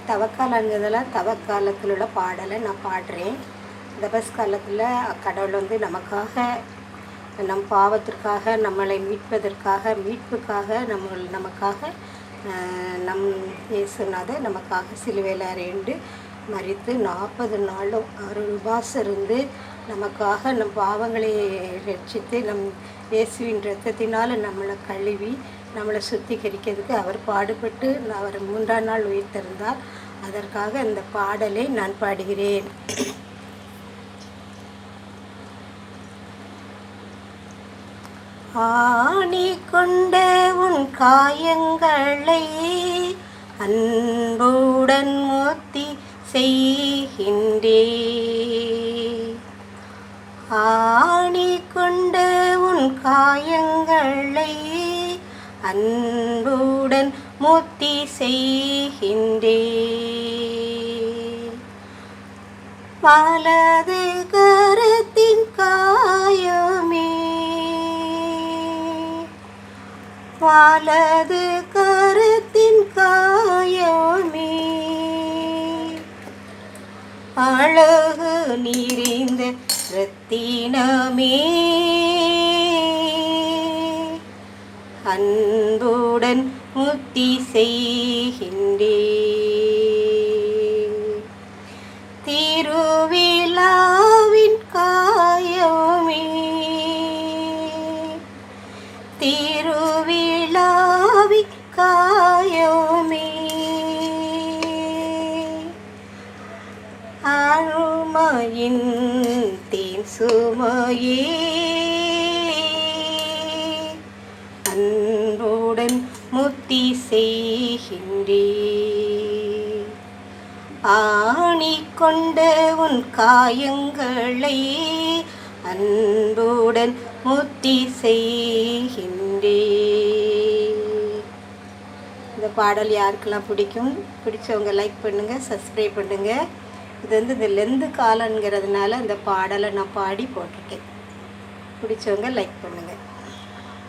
தவக்காலங்கிறதெல்லாம் தவக்காலத்தில் உள்ள பாடலை நான் பாடுறேன். தபஸ் காலத்தில் கடவுள் வந்து நமக்காக, நம் பாவத்திற்காக, நம்மளை மீட்புக்காக நமக்காக நம் இயேசுநாதர் நமக்காக சிலுவையில் அறையுண்டு மரித்து 40 நாளும் அவர் உபவாசம் இருந்து நமக்காக நம் பாவங்களை ரட்சித்து நம் இயேசுவின் இரத்தத்தினால் நம்மளை கழுவி நம்மளை சுத்திகரிக்கிறதுக்கு அவர் பாடுபட்டு அவர் 3ஆம் நாள் உயிர்த்தெழுந்தார். அதற்காக இந்த பாடலை நான் பாடுகிறேன். ஆணி கொண்ட உன் காயங்களை அன்புடன் மோத்தி செய்கின்றே. ஆணி கொண்ட உன் காயங்களை அன்புடன் மோத்தி செய்கின்றே. வலது கரத்தின் காயமே, வலது கரத்தின் காயமே, அழகு நிறைந்த இரத்தினமே, அன்புடன் முத்தி செய்கின்றே. திருவிழாவின் காயமே, திருவிழாவின் காயமே, அருமையின் தேன் சுமையே, அன்புடன் முத்தி செய்கின்றே. ஆணி கொண்ட உன் காயங்களை அன்புடன் முத்தி செய்கின்றே. இந்த பாடல் யாருக்கெல்லாம் பிடிச்சவங்க லைக் பண்ணுங்கள், சப்ஸ்கிரைப் பண்ணுங்கள். இது வந்து இந்த லெந்து காலங்கிறதுனால இந்த பாடலை நான் பாடி போட்டிருக்கேன். பிடிச்சவங்க லைக் பண்ணுங்கள்.